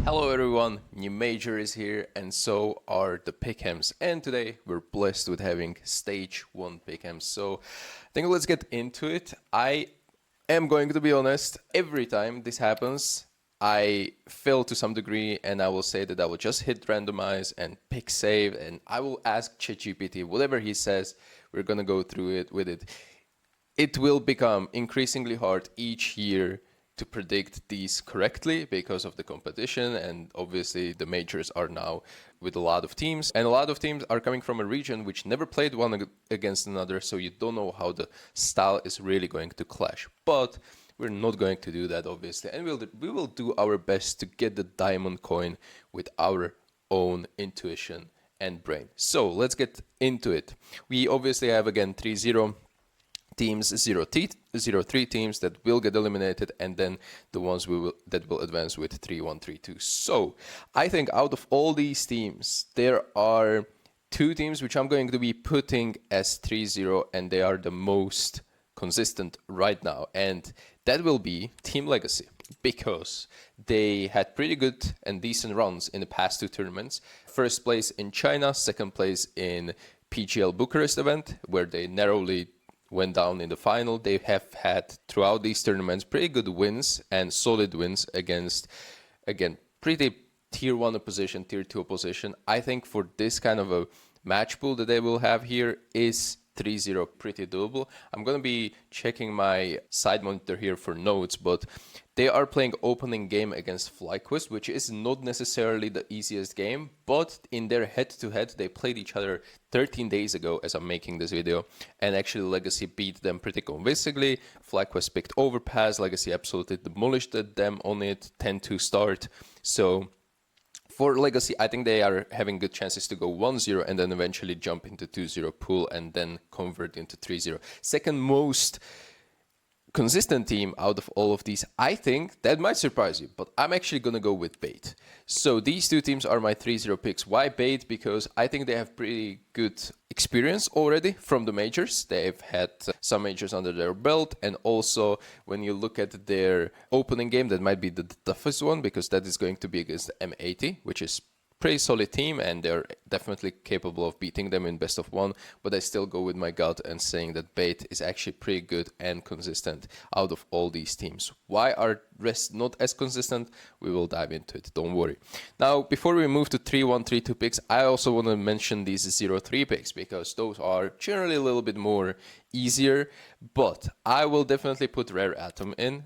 Hello everyone, new major is here and so are the PickEms, and today we're blessed with having Stage 1 PickEms. So I think let's get into it. I am going to be honest, every time this happens I fail to some degree, and I will say that I will just hit randomize and pick save, and I will ask ChatGPT whatever he says. We're gonna go through it with it. It will become increasingly hard each year to predict these correctly because of the competition, and obviously the majors are now with a lot of teams, and a lot of teams are coming from a region which never played one against another, so you don't know how the style is really going to clash. But we're not going to do that, obviously, and we will do our best to get the diamond coin with our own intuition and brain. So let's get into it. We obviously have again 3-0 teams, 0-3 teams that will get eliminated, and then the ones that will advance with 3-1, 3-2. So I think out of all these teams, there are two teams which I'm going to be putting as 3-0, and they are the most consistent right now, and that will be Team Legacy, because they had pretty good and decent runs in the past two tournaments. First place in China, second place in PGL Bucharest event, where they narrowly went down in the final. They have had throughout these tournaments pretty good wins and solid wins against, again, pretty tier 1 opposition, tier 2 opposition. I think for this kind of a match pool that they will have here is 3-0 pretty doable. I'm going to be checking my side monitor here for notes, but they are playing opening game against FlyQuest, which is not necessarily the easiest game, but in their head-to-head, they played each other 13 days ago as I'm making this video, and actually Legacy beat them pretty convincingly. FlyQuest picked Overpass, Legacy absolutely demolished them on it, 10-2 start. So for Legacy, I think they are having good chances to go 1-0 and then eventually jump into 2-0 pool and then convert into 3-0. Second most consistent team out of all of these, I think, that might surprise you, but I'm actually going to go with Bait. So these two teams are my 3-0 picks. Why Bait? Because I think they have pretty good experience already from the majors. They've had some majors under their belt, and also when you look at their opening game, that might be the toughest one, because that is going to be against M80, which is pretty solid team, and they're definitely capable of beating them in best of one. But I still go with my gut and saying that Bait is actually pretty good and consistent out of all these teams. Why are rest not as consistent? We will dive into it, don't worry. Now, before we move to 3-1, 3-2 picks, I also want to mention these 0-3 picks, because those are generally a little bit more easier, but I will definitely put Rare Atom in.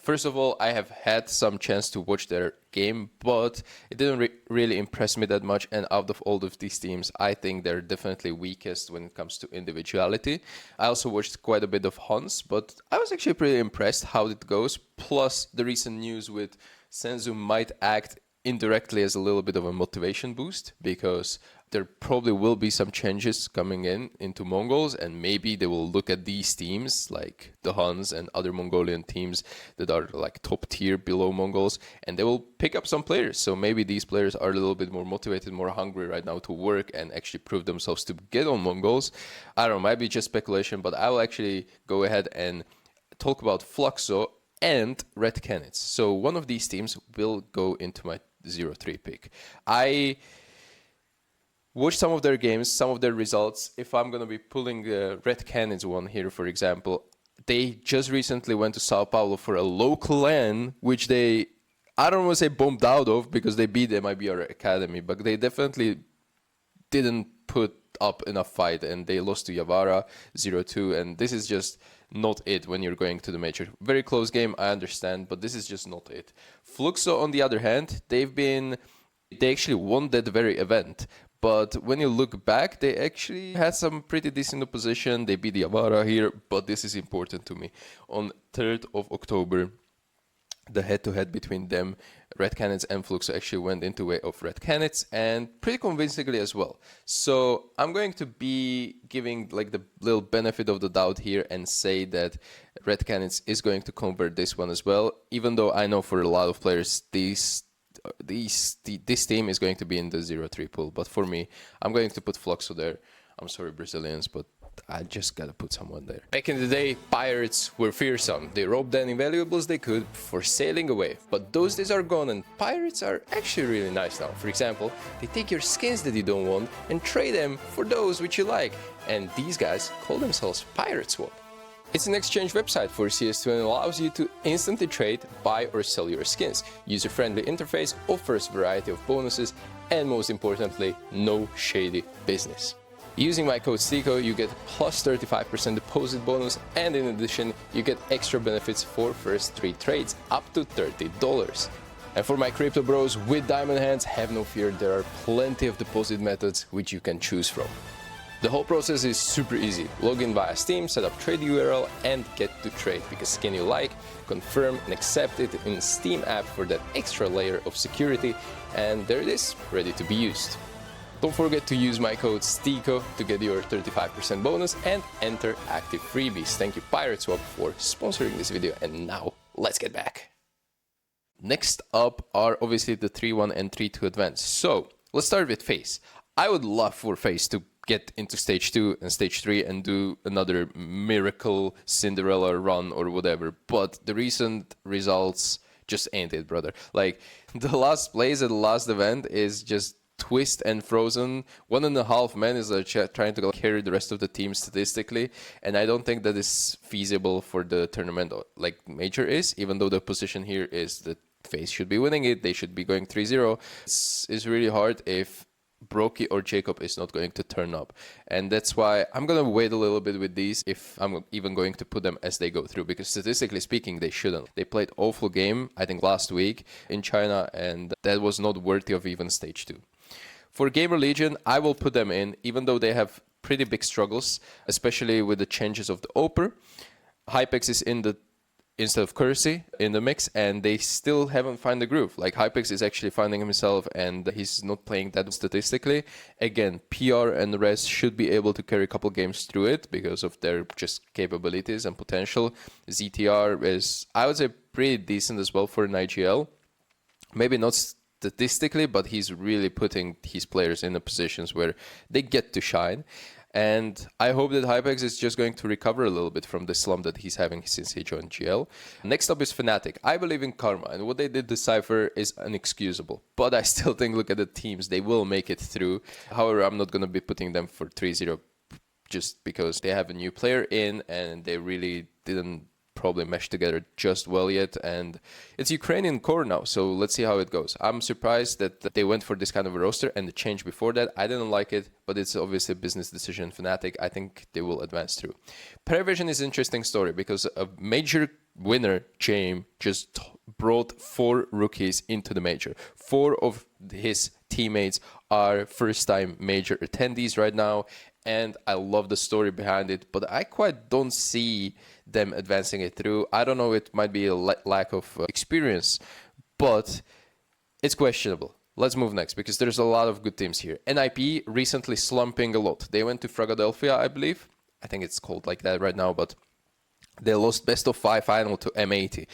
First of all, I have had some chance to watch their game, but it didn't really impress me that much, and out of all of these teams, I think they're definitely weakest when it comes to individuality. I also watched quite a bit of Hans, but I was actually pretty impressed how it goes, plus the recent news with Senzu might act indirectly as a little bit of a motivation boost, because there probably will be some changes coming into Mongols, and maybe they will look at these teams like the Huns and other Mongolian teams that are like top tier below Mongols, and they will pick up some players. So maybe these players are a little bit more motivated, more hungry right now to work and actually prove themselves to get on Mongols. I don't know, might be just speculation, but I will actually go ahead and talk about Fluxo and Red Canids. So one of these teams will go into my 0-3 pick. I watch some of their games, some of their results. If I'm going to be pulling the Red Canids one here, for example, they just recently went to Sao Paulo for a local LAN, which they, I don't want to say bombed out of, because they beat MIBR Academy, but they definitely didn't put up enough fight, and they lost to Yavara 0-2, and this is just not it when you're going to the major. Very close game, I understand, but this is just not it. Fluxo, on the other hand, they actually won that very event. But when you look back, they actually had some pretty decent opposition. They beat Yavara here, but this is important to me. On 3rd of October, the head-to-head between them, Red Canids and Fluxo, actually went into way of Red Canids, and pretty convincingly as well. So I'm going to be giving like the little benefit of the doubt here and say that Red Canids is going to convert this one as well, even though I know for a lot of players this team is going to be in the 0-3 pool. But for me, I'm going to put Fluxo there. I'm sorry, Brazilians, but I just gotta put someone there. Back in the day, pirates were fearsome. They robbed any valuables they could before sailing away. But those days are gone and pirates are actually really nice now. For example, they take your skins that you don't want and trade them for those which you like. And these guys call themselves Pirate Swap. It's an exchange website for CS2 and allows you to instantly trade, buy or sell your skins. User-friendly interface, offers variety of bonuses, and most importantly, no shady business. Using my code STYKO, you get plus 35% deposit bonus, and in addition, you get extra benefits for first 3 trades up to $30. And for my crypto bros with diamond hands, have no fear, there are plenty of deposit methods which you can choose from. The whole process is super easy. Log in via Steam, set up trade URL, and get to trade. Pick a skin you like, confirm and accept it in Steam app for that extra layer of security, and there it is, ready to be used. Don't forget to use my code STYKO to get your 35% bonus and enter active freebies. Thank you Pirate Swap for sponsoring this video, and now let's get back. Next up are obviously the 3-1 and 3-2 advance. So let's start with FaZe. I would love for FaZe to get into stage 2 and stage 3 and do another miracle Cinderella run or whatever, but the recent results just ain't it, brother. Like, the last place at the last event is just twist and frozen. 1.5 men is trying to carry the rest of the team statistically, and I don't think that is feasible for the tournament like major is, even though the position here is that FaZe should be winning it, they should be going 3-0. It's really hard if Brokey or Jacob is not going to turn up, and that's why I'm gonna wait a little bit with these if I'm even going to put them as they go through, because statistically speaking they shouldn't. They played awful game I think last week in China, and that was not worthy of even stage 2. For Gamer Legion, I will put them in, even though they have pretty big struggles, especially with the changes of the Oper. Apeks is in the instead of Kersey in the mix, and they still haven't found the groove. Like, Apeks is actually finding himself, and he's not playing that statistically. Again, PR and the rest should be able to carry a couple games through it because of their just capabilities and potential. ZTR is, I would say, pretty decent as well for an IGL. Maybe not statistically, but he's really putting his players in the positions where they get to shine. And I hope that Apeks is just going to recover a little bit from the slump that he's having since he joined GL. Next up is Fnatic. I believe in Karma, and what they did to Cypher is inexcusable. But I still think, look at the teams, they will make it through. However, I'm not going to be putting them for 3-0 just because they have a new player in, and they really didn't probably mesh together just well yet, and it's Ukrainian core now, so let's see how it goes. I'm surprised that they went for this kind of a roster, and the change before that, I didn't like it, but it's obviously a business decision. Fnatic, I think they will advance through. Paravision is an interesting story because a major winner, James, just brought 4 rookies into the major. 4 of his teammates are first-time major attendees right now, and I love the story behind it, but I quite don't see them advancing it through. I don't know, it might be a lack of experience, but it's questionable. Let's move next, because there's a lot of good teams here. NIP recently slumping a lot. They went to Fragadelphia, I believe. I think it's called like that right now, but they lost best of 5 final to M80.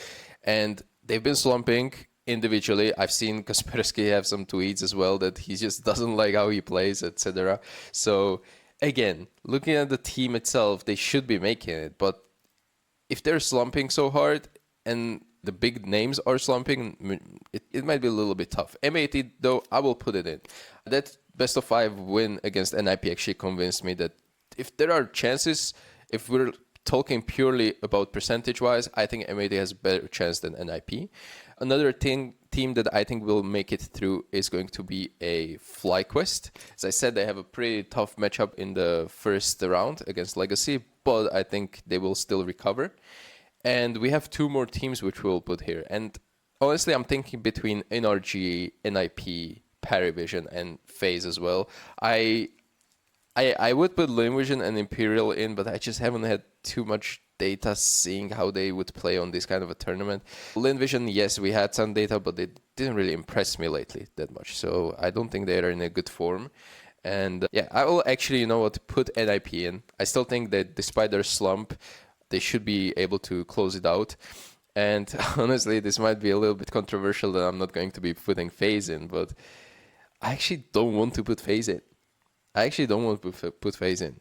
And they've been slumping individually. I've seen Kaspersky have some tweets as well that he just doesn't like how he plays, etc. So again, looking at the team itself, they should be making it, but if they're slumping so hard and the big names are slumping, it might be a little bit tough. M80, though, I will put it in. That best of 5 win against NIP actually convinced me that if there are chances, if we're talking purely about percentage-wise, I think M80 has a better chance than NIP. Another team that I think will make it through is going to be a FlyQuest. As I said, they have a pretty tough matchup in the first round against Legacy, but I think they will still recover. And we have 2 more teams which we'll put here. And honestly, I'm thinking between NRG, NIP, Paravision, and FaZe as well. I would put LinVision and Imperial in, but I just haven't had too much data seeing how they would play on this kind of a tournament. LinVision, yes, we had some data, but it didn't really impress me lately that much. So I don't think they are in a good form. And yeah, I will actually, you know what, put NIP in. I still think that despite their slump, they should be able to close it out. And honestly, this might be a little bit controversial that I'm not going to be putting FaZe in, but I actually don't want to put FaZe in. I actually don't want to put FaZe in.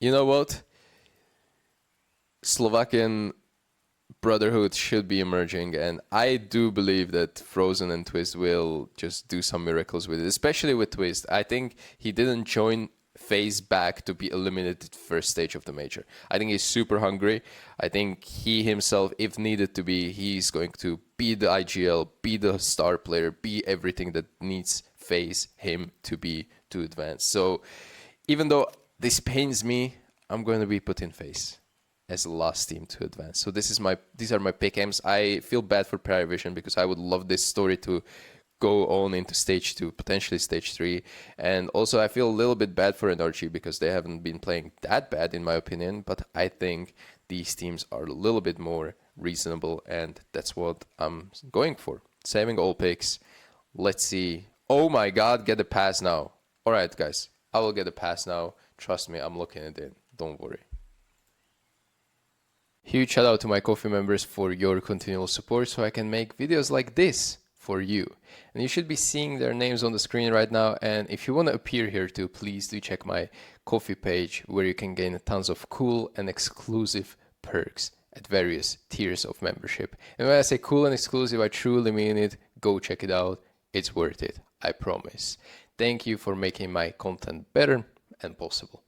You know what? Slovakian brotherhood should be emerging, and I do believe that Frozen and Twist will just do some miracles with it, especially with Twist. I think he didn't join FaZe back to be eliminated first stage of the major. I think he's super hungry. I think he himself, if needed to be, he's going to be the IGL, be the star player, be everything that needs FaZe him to be to advance. So even though this pains me, I'm going to be put in FaZe as the last team to advance. So these are my PickEms. I feel bad for ParaVision because I would love this story to go on into stage 2, potentially stage 3. And also I feel a little bit bad for NRG because they haven't been playing that bad in my opinion, but I think these teams are a little bit more reasonable, and that's what I'm going for. Saving all picks. Let's see. Oh my god, get a pass now. Alright guys, I will get a pass now. Trust me, I'm looking at it. Don't worry. Huge shout out to my coffee members for your continual support so I can make videos like this for you. And you should be seeing their names on the screen right now. And if you want to appear here too, please do check my coffee page where you can gain tons of cool and exclusive perks at various tiers of membership. And when I say cool and exclusive, I truly mean it. Go check it out. It's worth it. I promise. Thank you for making my content better and possible.